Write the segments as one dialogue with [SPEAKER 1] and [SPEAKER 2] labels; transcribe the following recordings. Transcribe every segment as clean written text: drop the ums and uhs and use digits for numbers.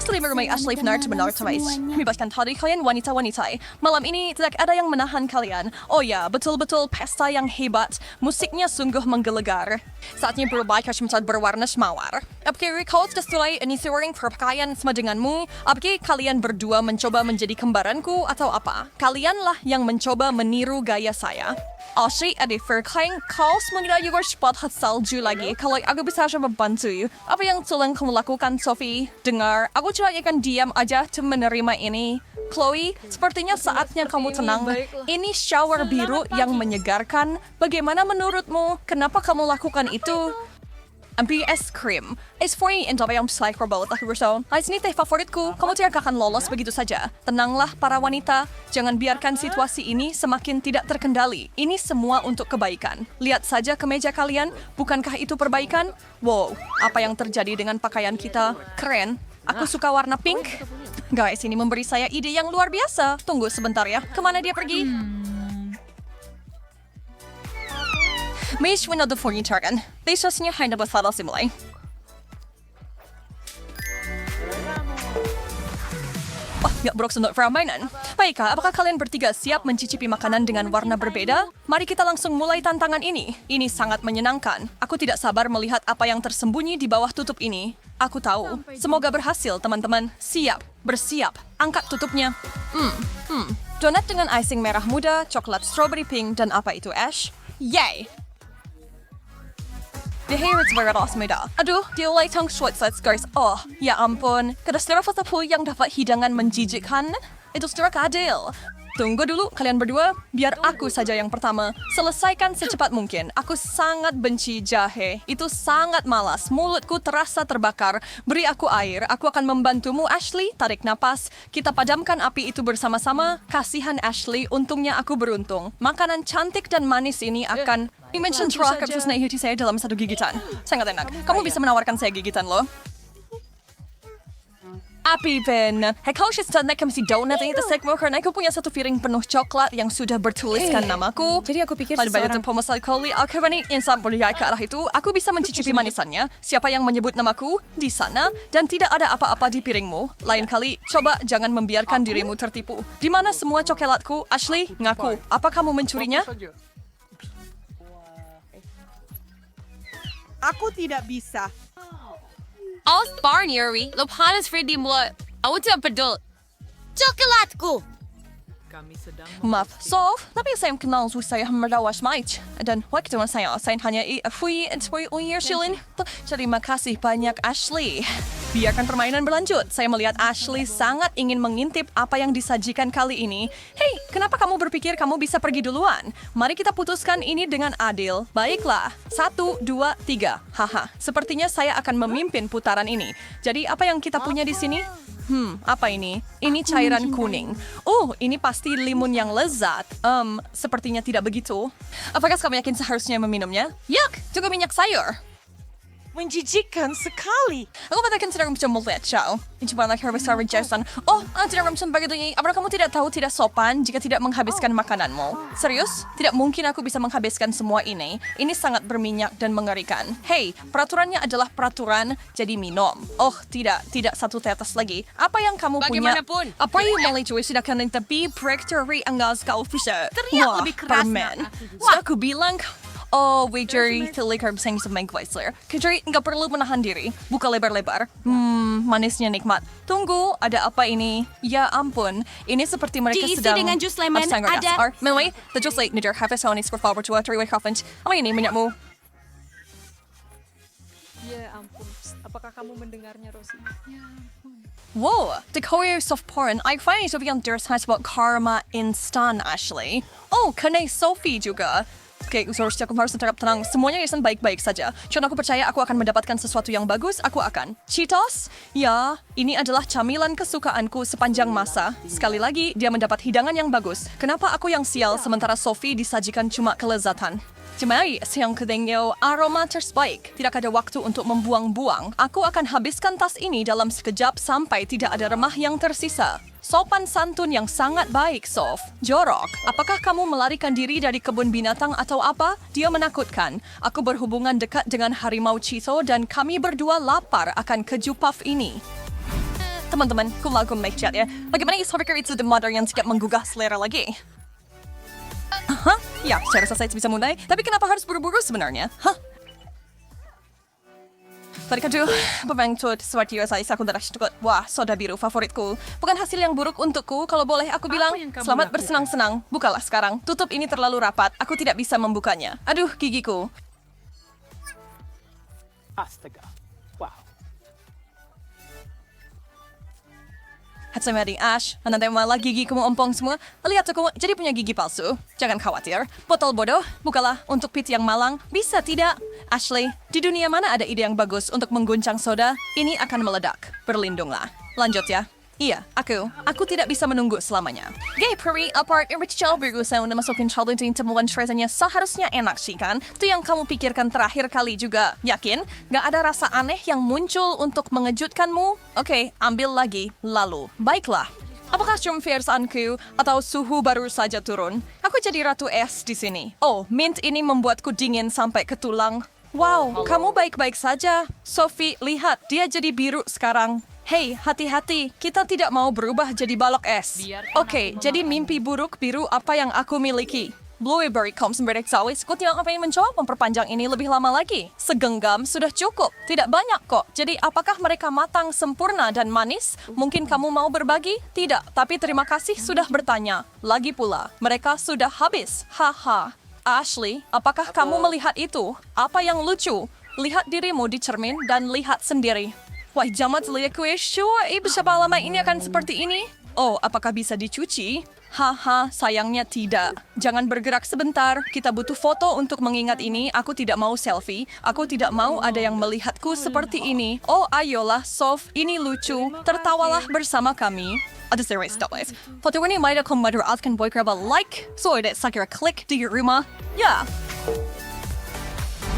[SPEAKER 1] Ashley merumai Ashley benar-benar terais. Bebaskan tadi kalian wanita-wanita. Malam ini tidak ada yang menahan kalian. Oh ya, betul-betul pesta yang hebat. Musiknya sungguh menggelegar. Saatnya berubah kacamata berwarna semawar. Apakah kau sudah mulai inisiating perpakaian sama denganmu? Apakah kalian berdua mencoba menjadi kembaranku atau apa? Kalianlah yang mencoba meniru gaya saya. Ashley, ada verklaring kau mengira juga cepat hat salju lagi. Kalau aku bisa membantu, apa yang tolong kamu lakukan, Sophie? Dengar, aku cuma akan diam aja untuk menerima ini. Chloe, sepertinya saatnya kamu tenang. Ini shower biru yang menyegarkan. Bagaimana menurutmu? Kenapa kamu lakukan itu? Ambil es krim. Es krim yang yang psychobot lah bersama. Ini teh favoritku. Kamu tidak akan lolos begitu saja. Tenanglah para wanita. Jangan biarkan situasi ini semakin tidak terkendali. Ini semua untuk kebaikan. Lihat saja kemeja kalian. Bukankah itu perbaikan? Wow, apa yang terjadi dengan pakaian kita? Keren. Aku suka warna pink. Guys, ini memberi saya ide yang luar biasa. Tunggu sebentar ya. Kemana dia pergi? Mish winado furniture kan. Desasnya hanya bersara simulai. Ya buruk untuk permainan. Baiklah, apakah kalian bertiga siap mencicipi makanan dengan warna berbeda? Mari kita langsung mulai tantangan ini. Ini sangat menyenangkan. Aku tidak sabar melihat apa yang tersembunyi di bawah tutup ini. Aku tahu. Semoga berhasil, teman-teman. Siap, bersiap. Angkat tutupnya. Donat dengan icing merah muda, coklat strawberry pink, dan apa itu, Ash? Yay! The hair is very awesome. Aduh, dia latang shorts guys. Oh, ya ampun. Kada saudara fotoku yang dapat hidangan menjijikkan? Itu saudara keadil. Tunggu dulu, kalian berdua. Biar aku saja yang pertama. Selesaikan secepat mungkin. Aku sangat benci jahe. Itu sangat malas. Mulutku terasa terbakar. Beri aku air. Aku akan membantumu, Ashley. Tarik napas. Kita padamkan api itu bersama-sama. Kasihan Ashley, untungnya aku beruntung. Makanan cantik dan manis ini akan dimension terakhir terus naik hati saya dalam satu gigitan. Sangat enak. Kamu bisa menawarkan saya gigitan loh. Api Ben. Hei kau siya na kami si donut ini tersek mo karena aku punya satu piring penuh coklat yang sudah bertuliskan namaku.
[SPEAKER 2] Jadi aku pikir
[SPEAKER 1] Pada
[SPEAKER 2] seseorang...
[SPEAKER 1] banyak pemasal kali aku berani insan berdaya ke arah itu. Aku bisa mencicipi manisannya. Siapa yang menyebut namaku di sana dan tidak ada apa-apa di piringmu. Lain kali coba jangan membiarkan dirimu tertipu. Di mana semua coklatku? Ashley, ngaku. Apa kamu mencurinya?
[SPEAKER 3] Aku tidak bisa.
[SPEAKER 2] Barnyeri, lo panas Freddy mo. Aku tidak pedul. Coklatku!
[SPEAKER 1] Maaf, Sof, tapi saya kenal saya merawas Mike. Dan waktu saya hanya fui shilin. Terima kasih banyak, Ashley. Biarkan permainan berlanjut. Saya melihat Ashley sangat ingin mengintip apa yang disajikan kali ini. Hei, kenapa kamu berpikir kamu bisa pergi duluan? Mari kita putuskan ini dengan adil. Baiklah, 1, 2, 3. Haha, sepertinya saya akan memimpin putaran ini. Jadi apa yang kita punya di sini? Apa ini? Ini cairan kuning. Ini pasti limun yang lezat. Sepertinya tidak begitu. Apakah kamu yakin seharusnya meminumnya? Yak, juga minyak sayur.
[SPEAKER 3] Menjijikkan sekali.
[SPEAKER 1] Aku katakan tidak bisa melihat siya. Coba nak harus sarap Jason. Tidak bisa begitu ini. Apakah kamu tidak tahu tidak sopan jika tidak menghabiskan makananmu? Serius? Tidak mungkin aku bisa menghabiskan semua ini. Ini sangat berminyak dan mengerikan. Hei, peraturannya adalah peraturan, jadi minum. Tidak satu tetes lagi. Apa yang kamu punya?
[SPEAKER 2] Bagaimanapun.
[SPEAKER 1] Apa yang melalui sudah kena tapi breakthrough anggas kau bisa.
[SPEAKER 2] Teriak lebih keras,
[SPEAKER 1] permen.
[SPEAKER 2] nak.
[SPEAKER 1] Sudah aku bilang. Jerry, telikar bisa sama Weisler. Jerry, nggak perlu menahan diri. Buka lebar-lebar. Manisnya nikmat. Tunggu, ada apa ini? Ya ampun, ini seperti mereka
[SPEAKER 2] Diisi
[SPEAKER 1] sedang...
[SPEAKER 2] dengan jus lemon, ada-
[SPEAKER 1] Melway, the jus late nider half a sony for forward to a three-way coffin. Apa ini minyakmu?
[SPEAKER 3] Ya ampun. Apakah kamu mendengarnya, Rosie?
[SPEAKER 1] Wow, the Couriers of Porn. I find it to be on their side about karma instant, Ashley. Kanay Sophie juga. Oke, seharusnya aku harus tetap tenang. Semuanya akan baik-baik saja. Karena aku percaya aku akan mendapatkan sesuatu yang bagus, aku akan. Cheetos? Ya, ini adalah camilan kesukaanku sepanjang masa. Sekali lagi, dia mendapat hidangan yang bagus. Kenapa aku yang sial sementara Sophie disajikan cuma kelezatan? Cemai, siang kedengyo, aroma terbaik. Tidak ada waktu untuk membuang-buang. Aku akan habiskan tas ini dalam sekejap sampai tidak ada remah yang tersisa. Sopan santun yang sangat baik, Sof. Jorok, apakah kamu melarikan diri dari kebun binatang atau apa? Dia menakutkan. Aku berhubungan dekat dengan harimau Cheeto dan kami berdua lapar akan keju puff ini. Teman-teman, kulaku make-chat ya. Bagaimana isofakir itu the mother yang tidak menggugah selera lagi? Hah? Ya, saya rasa saya bisa mulai. Tapi kenapa harus buru-buru sebenarnya? Hah? Tadi kadu, pembentuk seperti saya aku darah cukup. Wah, soda biru favoritku. Bukan hasil yang buruk untukku. Kalau boleh aku bilang, selamat bersenang-senang. Bukalah sekarang. Tutup ini terlalu rapat. Aku tidak bisa membukanya. Aduh, gigiku.
[SPEAKER 4] Astaga. Wow.
[SPEAKER 1] Hatsamari Ash, nanti malah gigiku ompong semua. Lihat aku jadi punya gigi palsu. Jangan khawatir. Botol bodoh, bukalah untuk pit yang malang. Bisa tidak? Ashley, di dunia mana ada ide yang bagus untuk mengguncang soda? Ini akan meledak. Berlindunglah. Lanjut ya. Iya, aku tidak bisa menunggu selamanya. Gay Peri, apart Rachel berusaha untuk masukin challenge temuan rasanya seharusnya enak sih kan? Itu yang kamu pikirkan terakhir kali juga. Yakin? Gak ada rasa aneh yang muncul untuk mengejutkanmu? Oke, ambil lagi. Lalu, baiklah. Apakah cuma versaanku atau suhu baru saja turun? Aku jadi ratu es di sini. Oh, mint ini membuatku dingin sampai ke tulang. Wow, kamu baik-baik saja. Sophie, lihat, dia jadi biru sekarang. Hei, hati-hati, kita tidak mau berubah jadi balok es. Oke, jadi mimpi buruk biru apa yang aku miliki? Blueberry Combs Sawis, kau tidak ngapain mencoba memperpanjang ini lebih lama lagi? Segenggam sudah cukup, tidak banyak kok. Jadi apakah mereka matang, sempurna, dan manis? Mungkin kamu mau berbagi? Tidak, tapi terima kasih sudah bertanya. Lagi pula, mereka sudah habis. Haha. Ashley, apakah kamu melihat itu? Apa yang lucu? Lihat dirimu di cermin dan lihat sendiri. Wah, jamat lihatku ya, sure, berapa lama ini akan seperti ini? Oh, apakah bisa dicuci? Haha, sayangnya tidak. Jangan bergerak sebentar, kita butuh foto untuk mengingat ini. Aku tidak mau selfie, aku tidak mau ada yang melihatku seperti ini. Oh, ayolah, Sof, ini lucu. Tertawalah bersama kami. Aduh, serius, stop guys. Foto ini may ako madaratkan boy keraba like. So, udah sakira klik di rumah. Ya.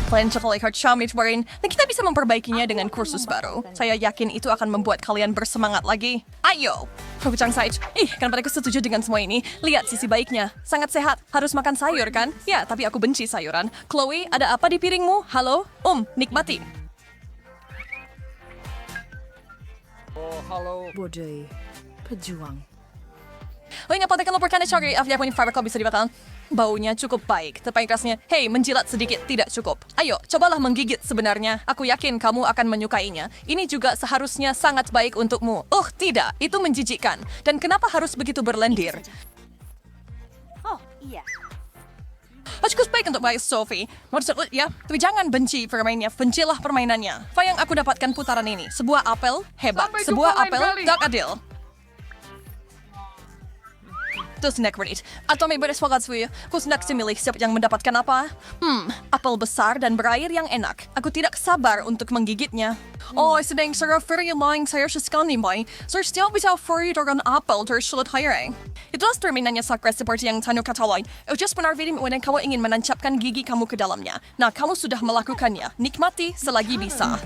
[SPEAKER 1] Kalian cepat lihat Xiaomi kemarin, dan kita bisa memperbaikinya dengan kursus baru. Saya yakin itu akan membuat kalian bersemangat lagi. Ayo! Perbicaraan saya, kenapa aku setuju dengan semua ini? Lihat sisi baiknya. Sangat sehat, harus makan sayur kan? Ya, tapi aku benci sayuran. Chloe, ada apa di piringmu? Halo? Nikmati.
[SPEAKER 4] Oh, halo.
[SPEAKER 5] Bodoh. Pejuang.
[SPEAKER 1] Oh, ingat pada kalau berkanda syari, afya punya fiber bisa dibatalkan. Baunya cukup baik, tapi rasanya, hei, menjilat sedikit tidak cukup. Ayo, cobalah menggigit sebenarnya. Aku yakin kamu akan menyukainya. Ini juga seharusnya sangat baik untukmu. Oh, tidak, itu menjijikkan. Dan kenapa harus begitu berlendir?
[SPEAKER 5] Oh, iya.
[SPEAKER 1] Cukup baik untuk baik Sophie. Maksud ya, tapi jangan benci permainnya, bencilah permainannya. Apa yang aku dapatkan putaran ini? Sebuah apel hebat, sebuah apel tak adil. Terus nekrit. Atau may beres wakat suya. Kung nak similih siapa yang mendapatkan apa? Apel besar dan berair yang enak. Aku tidak sabar untuk menggigitnya. Oh, sedang sarap very long saya sekali boy. Saya still bisa free dengan apel tersulut hiring. Itulah terminannya sakra seperti yang Tanu katakan. Just benar video when kamu ingin menancapkan gigi kamu ke dalamnya. Nah, kamu sudah melakukannya. Nikmati selagi bisa.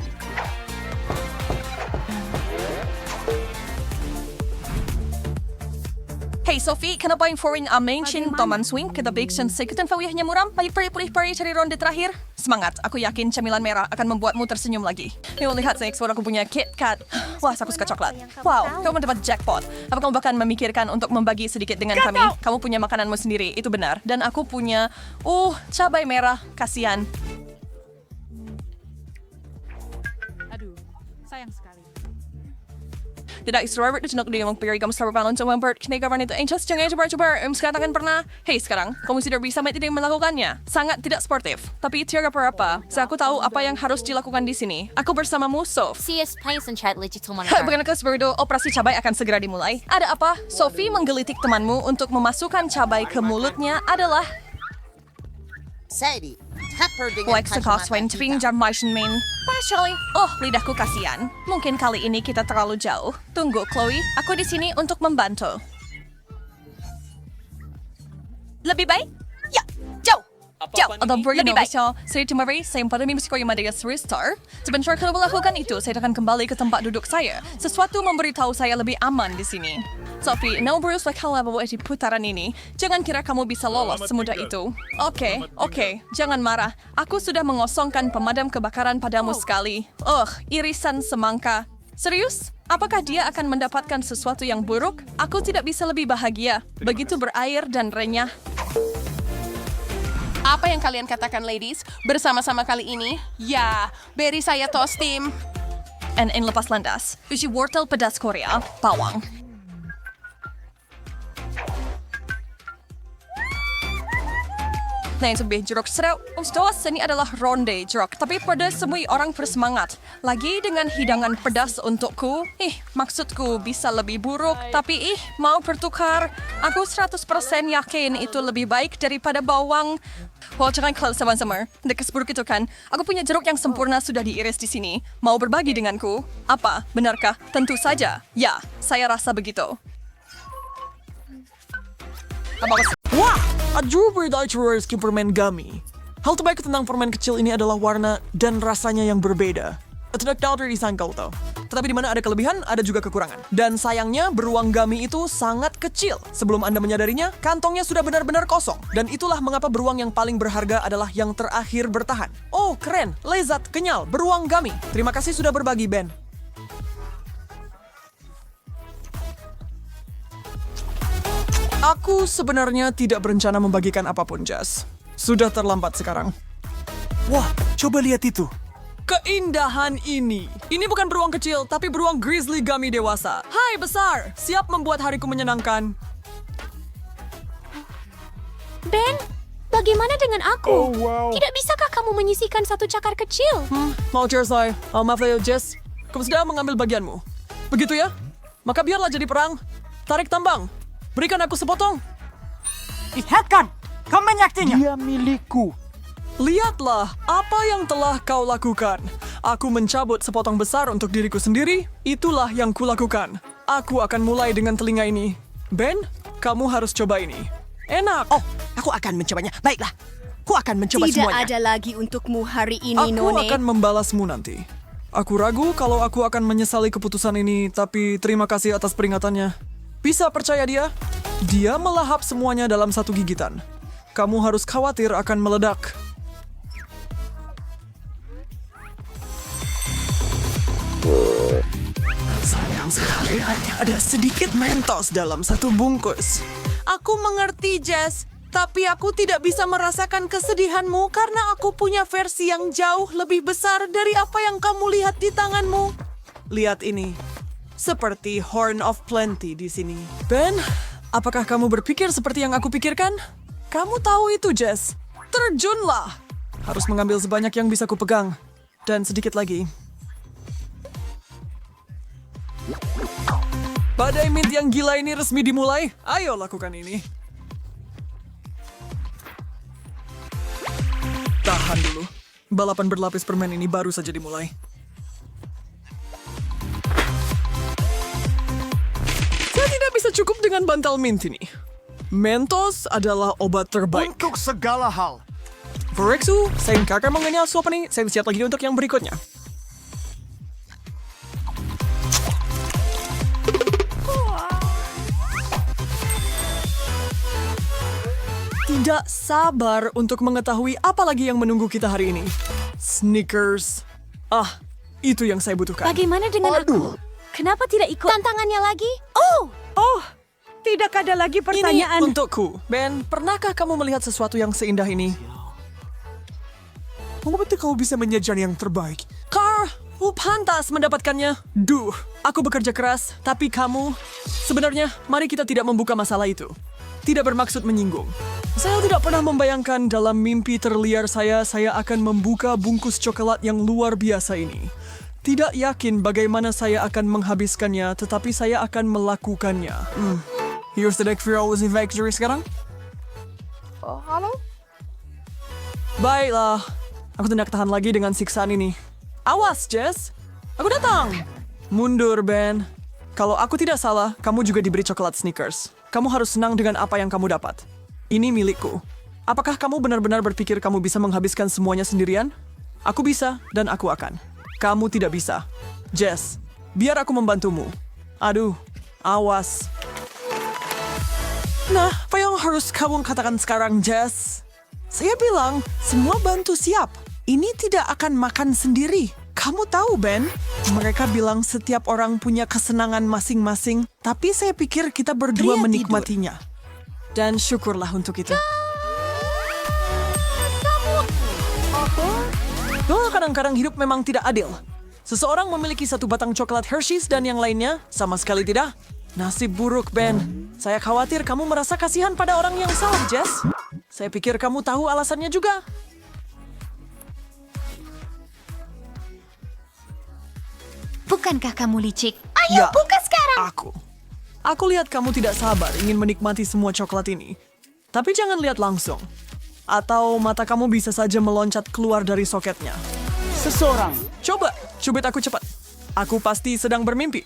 [SPEAKER 1] Hey Sophie, kenapa yang foreign mention Toman Swing kita biksan sekuten fawihnya muram? Balik pari cari ronde terakhir. Semangat, aku yakin camilan merah akan membuatmu tersenyum lagi. Yuk lihat saya ekspor aku punya KitKat. Wah, aku suka coklat. Wow, kamu mendapat jackpot. Apa kamu bahkan memikirkan untuk membagi sedikit dengan kami? Kamu punya makananmu sendiri, itu benar. Dan aku punya, cabai merah, kasihan.
[SPEAKER 3] Aduh, sayang sekali.
[SPEAKER 1] Tidak Robert itu nak dia mempiri kamu selalu palon coba kenegaran itu just jangan coba sekarang pernah sekarang kamu sudah bisa tidak melakukannya sangat tidak sportif tapi tidak apa-apa saya aku tahu apa yang harus dilakukan di sini aku bersamamu Sof
[SPEAKER 2] CS Pais and Chat Digital
[SPEAKER 1] bukan seperti operasi cabai akan segera dimulai ada apa Sophie menggelitik temanmu untuk memasukkan cabai ke mulutnya adalah
[SPEAKER 6] Sadie, tapper dengan
[SPEAKER 1] Lex Coswain Twing Jam Martian Main. Partially. Oh, lidahku kasihan. Mungkin kali ini kita terlalu jauh. Tunggu, Chloe. Aku di sini untuk membantu. Lebih baik? Ya, jauh. Jauh. Atau lebih baik. Saya Timari, saya pada mimpi sekolah Madagas Restore. Sebentar kalau melakukan itu, saya akan kembali ke tempat duduk saya. Sesuatu memberitahu saya lebih aman di sini. Sophie, no Bruce bakal bawa di putaran ini. Jangan kira kamu bisa lolos semudah itu. Oke, jangan marah. Aku sudah mengosongkan pemadam kebakaran padamu sekali. Irisan semangka. Serius? Apakah dia akan mendapatkan sesuatu yang buruk? Aku tidak bisa lebih bahagia. Begitu berair dan renyah.
[SPEAKER 7] Apa yang kalian katakan, ladies? Bersama-sama kali ini? Ya, beri saya toastim.
[SPEAKER 1] And lepas landas. Uji wortel pedas Korea, bawang. Nah, itu beh jeruk serau. Stos ini adalah ronde jeruk, tapi pada semua orang bersemangat. Lagi dengan hidangan pedas untukku. Maksudku bisa lebih buruk, tapi mau bertukar. Aku 100% yakin itu lebih baik daripada bawang. Wah, jangan kalau sama-sama. Dekat seburuk itu kan. Aku punya jeruk yang sempurna sudah diiris di sini. Mau berbagi denganku? Apa? Benarkah? Tentu saja. Ya, saya rasa begitu.
[SPEAKER 8] Wah! Aduh, berdaicurski permen gummy. Hal terbaik tentang permen kecil ini adalah warna dan rasanya yang berbeda. Tidak tahu dari sangkal tau. Tetapi di mana ada kelebihan, ada juga kekurangan. Dan sayangnya, beruang gummy itu sangat kecil. Sebelum Anda menyadarinya, kantongnya sudah benar-benar kosong. Dan itulah mengapa beruang yang paling berharga adalah yang terakhir bertahan. Oh, keren. Lezat, kenyal, beruang gummy. Terima kasih sudah berbagi, Ben. Aku sebenarnya tidak berencana membagikan apapun, Jess. Sudah terlambat sekarang. Wah, coba lihat itu. Keindahan ini. Ini bukan beruang kecil, tapi beruang grizzly gummy dewasa. Hai besar, siap membuat hariku menyenangkan.
[SPEAKER 2] Ben, bagaimana dengan aku? Tidak bisakah kamu menyisihkan satu cakar kecil?
[SPEAKER 8] Mau selesai. Maaf ya, Jess. Kamu sudah mengambil bagianmu. Begitu ya? Maka biarlah jadi perang. Tarik tambang. Berikan aku sepotong.
[SPEAKER 4] Lihatkan! Kau menyaktinya! Dia milikku.
[SPEAKER 8] Lihatlah apa yang telah kau lakukan. Aku mencabut sepotong besar untuk diriku sendiri. Itulah yang kulakukan. Aku akan mulai dengan telinga ini. Ben, kamu harus coba ini. Enak.
[SPEAKER 6] Oh, aku akan mencobanya. Baiklah. Aku akan mencoba semuanya.
[SPEAKER 2] Tidak ada lagi untukmu hari ini,
[SPEAKER 8] Aku
[SPEAKER 2] None.
[SPEAKER 8] akan membalasmu nanti. Aku ragu kalau aku akan menyesali keputusan ini, tapi terima kasih atas peringatannya. Bisa percaya dia? Dia melahap semuanya dalam satu gigitan. Kamu harus khawatir akan meledak. Sayang sekali hanya ada sedikit Mentos dalam satu bungkus. Aku mengerti, Jess. Tapi aku tidak bisa merasakan kesedihanmu karena aku punya versi yang jauh lebih besar dari apa yang kamu lihat di tanganmu. Lihat ini. Seperti Horn of Plenty di sini. Ben, apakah kamu berpikir seperti yang aku pikirkan? Kamu tahu itu, Jess. Terjunlah. Harus mengambil sebanyak yang bisa kupegang. Dan sedikit lagi. Badai mint yang gila ini resmi dimulai. Ayo lakukan ini. Tahan dulu. Balapan berlapis permen ini baru saja dimulai. Saya tidak bisa cukup dengan bantal mint ini. Mentos adalah obat terbaik.
[SPEAKER 4] Untuk segala hal.
[SPEAKER 8] Verexu, saya kakak mengenal suap nih. Saya siap lagi untuk yang berikutnya. Tidak sabar untuk mengetahui apa lagi yang menunggu kita hari ini. Snickers. Ah, itu yang saya butuhkan.
[SPEAKER 2] Bagaimana dengan aku? Kenapa tidak ikut tantangannya lagi?
[SPEAKER 3] Oh, tidak ada lagi pertanyaan.
[SPEAKER 8] Ini untukku. Ben, pernahkah kamu melihat sesuatu yang seindah ini? Mengapa kamu bisa mengejar yang terbaik? Carl, pantas mendapatkannya. Duh, aku bekerja keras, tapi kamu... Sebenarnya, mari kita tidak membuka masalah itu. Tidak bermaksud menyinggung. Saya tidak pernah membayangkan dalam mimpi terliar saya akan membuka bungkus coklat yang luar biasa ini. Tidak yakin bagaimana saya akan menghabiskannya, tetapi saya akan melakukannya. Here's the deck for always in victory sekarang.
[SPEAKER 6] Oh, halo?
[SPEAKER 8] Baiklah, aku tidak tahan lagi dengan siksaan ini. Awas, Jess. Aku datang. Mundur, Ben. Kalau aku tidak salah, kamu juga diberi coklat Snickers. Kamu harus senang dengan apa yang kamu dapat. Ini milikku. Apakah kamu benar-benar berpikir kamu bisa menghabiskan semuanya sendirian? Aku bisa, dan aku akan. Kamu tidak bisa. Jess, biar aku membantumu. Aduh, awas. Nah, apa yang harus kamu katakan sekarang, Jess? Saya bilang, semua bantu siap. Ini tidak akan makan sendiri. Kamu tahu, Ben? Mereka bilang setiap orang punya kesenangan masing-masing, tapi saya pikir kita berdua menikmatinya. Dan syukurlah untuk itu. Oh, kadang-kadang hidup memang tidak adil. Seseorang memiliki satu batang coklat Hershey's dan yang lainnya sama sekali tidak. Nasib buruk, Ben. Saya khawatir kamu merasa kasihan pada orang yang salah, Jess. Saya pikir kamu tahu alasannya juga.
[SPEAKER 2] Bukankah kamu licik? Ayo, buka sekarang!
[SPEAKER 8] Aku lihat kamu tidak sabar ingin menikmati semua coklat ini. Tapi jangan lihat langsung. Atau mata kamu bisa saja meloncat keluar dari soketnya.
[SPEAKER 4] Seseorang.
[SPEAKER 8] Coba, cubit aku cepat. Aku pasti sedang bermimpi.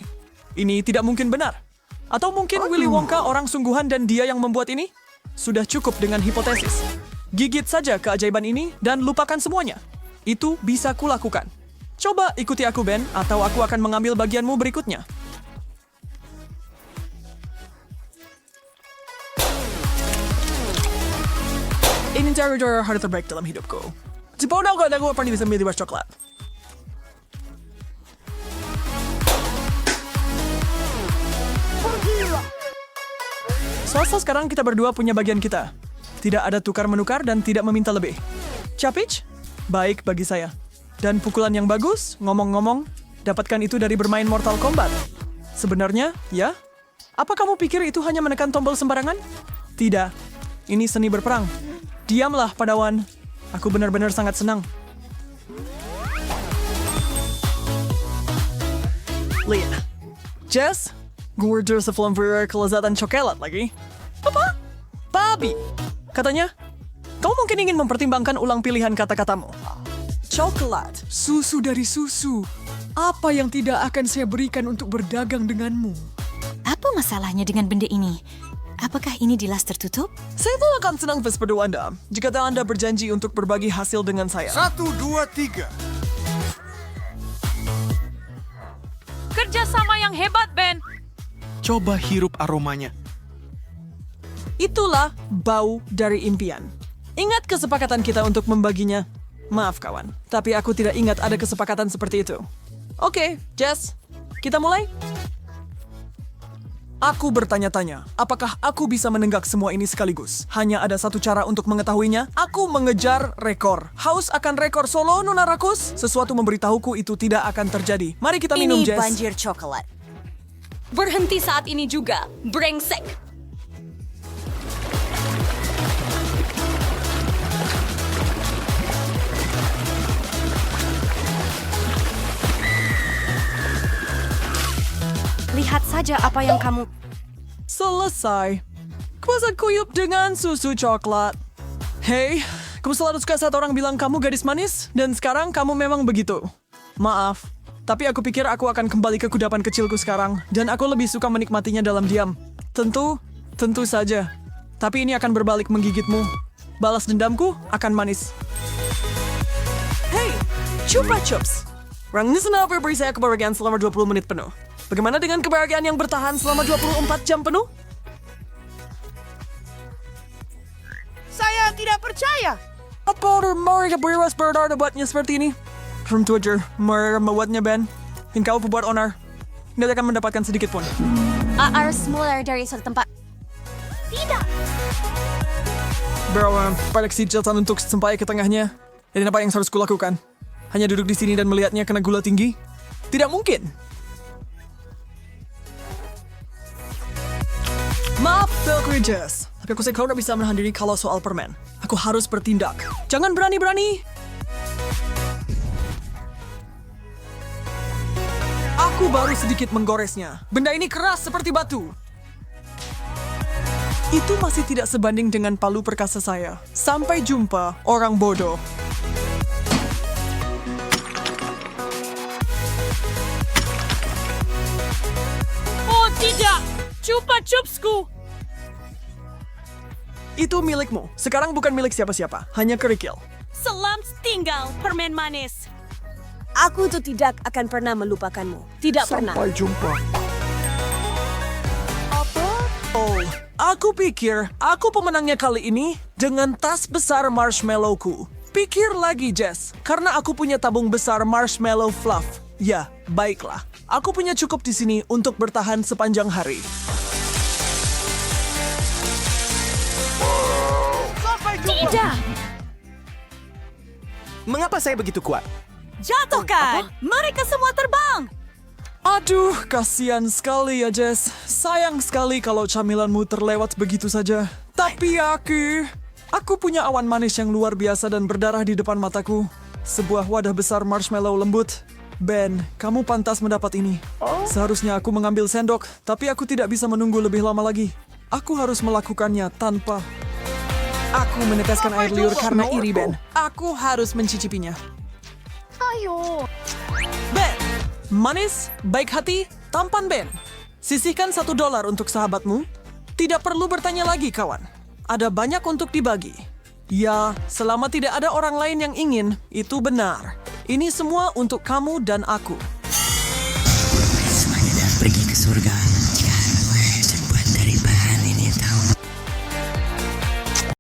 [SPEAKER 8] Ini tidak mungkin benar. Atau mungkin Willy Wonka orang sungguhan dan dia yang membuat ini? Sudah cukup dengan hipotesis. Gigit saja keajaiban ini dan lupakan semuanya. Itu bisa kulakukan. Coba ikuti aku, Ben, atau aku akan mengambil bagianmu berikutnya. Ini cara hari terbaik dalam hidupku. Cipondo ko, aku pernah bisa milih coklat. So sekarang kita berdua punya bagian kita. Tidak ada tukar-menukar dan tidak meminta lebih. Capich? Baik bagi saya. Dan pukulan yang bagus, ngomong-ngomong, dapatkan itu dari bermain Mortal Kombat. Sebenarnya, ya? Apa kamu pikir itu hanya menekan tombol sembarangan? Tidak. Ini seni berperang. Diamlah, padawan. Aku benar-benar sangat senang. Lihat. Jess, gorgeous sebelum kelezatan coklat lagi. Apa? Babi. Katanya, kau mungkin ingin mempertimbangkan ulang pilihan kata-katamu. Coklat, susu dari susu. Apa yang tidak akan saya berikan untuk berdagang denganmu?
[SPEAKER 2] Apa masalahnya dengan benda ini? Apakah ini di las tertutup?
[SPEAKER 8] Saya tuh akan senang bersepeda Anda jika Anda berjanji untuk berbagi hasil dengan saya.
[SPEAKER 4] 1, 2, 3.
[SPEAKER 3] Kerjasama yang hebat, Ben.
[SPEAKER 4] Coba hirup aromanya.
[SPEAKER 8] Itulah bau dari impian. Ingat kesepakatan kita untuk membaginya? Maaf kawan, tapi aku tidak ingat ada kesepakatan seperti itu. Oke, Jess, kita mulai? Aku bertanya-tanya, apakah aku bisa menenggak semua ini sekaligus? Hanya ada satu cara untuk mengetahuinya. Aku mengejar rekor. Haus akan rekor solo, Nona Rakus? Sesuatu memberitahuku itu tidak akan terjadi. Mari kita minum,
[SPEAKER 5] Ini
[SPEAKER 8] Jess.
[SPEAKER 5] banjir coklat.
[SPEAKER 1] Berhenti saat ini juga, brengsek.
[SPEAKER 5] Lihat saja apa yang kamu...
[SPEAKER 8] Selesai. Kuasa kuyup dengan susu coklat. Hei, kamu selalu suka saat orang bilang kamu gadis manis, dan sekarang kamu memang begitu. Maaf, tapi aku pikir aku akan kembali ke kudapan kecilku sekarang, dan aku lebih suka menikmatinya dalam diam. Tentu saja. Tapi ini akan berbalik menggigitmu. Balas dendamku akan manis. Hei, Chupa Chups. Orang ini kenapa beri saya kebahagiaan selama 20 menit penuh? Bagaimana dengan kebahagiaan yang bertahan selama 24 jam penuh?
[SPEAKER 3] Saya tidak percaya.
[SPEAKER 8] Apa mereka bebas berdar buatnya seperti ini? Tentu aja, mereka membuatnya, Ben. Dan kau pembuat owner. Tidak akan mendapatkan sedikit pun.
[SPEAKER 2] Harus mulai dari satu tempat. Tidak.
[SPEAKER 8] Bawa koleksi catatan untuk sampai ke tengahnya. Dan apa yang harus kulakukan? Hanya duduk di sini dan melihatnya kena gula tinggi? Tidak mungkin. Maaf, Valkyrie Jess. Tapi aku kau gak bisa menahan diri kalau soal permen. Aku harus bertindak. Jangan berani-berani. Aku baru sedikit menggoresnya. Benda ini keras seperti batu. Itu masih tidak sebanding dengan palu perkasa saya. Sampai jumpa, orang bodoh.
[SPEAKER 3] Oh tidak, Chupa Chupsku.
[SPEAKER 8] Itu milikmu. Sekarang bukan milik siapa-siapa. Hanya kerikil.
[SPEAKER 3] Selamat tinggal, permen manis.
[SPEAKER 5] Aku tuh tidak akan pernah melupakanmu. Tidak pernah.
[SPEAKER 4] Sampai jumpa.
[SPEAKER 8] Oh, aku pikir aku pemenangnya kali ini dengan tas besar marshmallowku. Pikir lagi, Jess. Karena aku punya tabung besar marshmallow fluff.
[SPEAKER 9] Ya, baiklah. Aku punya cukup di sini untuk bertahan sepanjang hari.
[SPEAKER 2] Tidak!
[SPEAKER 6] Mengapa saya begitu kuat?
[SPEAKER 3] Jatuhkan! Mereka semua terbang!
[SPEAKER 9] Aduh, kasihan sekali ya, Jess. Sayang sekali kalau camilanmu terlewat begitu saja. Tapi aku punya awan manis yang luar biasa dan berdarah di depan mataku. Sebuah wadah besar marshmallow lembut. Ben, kamu pantas mendapat ini. Seharusnya aku mengambil sendok, tapi aku tidak bisa menunggu lebih lama lagi. Aku harus melakukannya tanpa... Aku meneteskan air liur karena iri, Ben. Aku harus mencicipinya.
[SPEAKER 2] Ayo!
[SPEAKER 9] Ben, manis, baik hati, tampan Ben. Sisihkan $1 untuk sahabatmu. Tidak perlu bertanya lagi, kawan. Ada banyak untuk dibagi. Ya, selama tidak ada orang lain yang ingin, itu benar. Ini semua untuk kamu dan aku.
[SPEAKER 10] Semuanya dah pergi ke surga.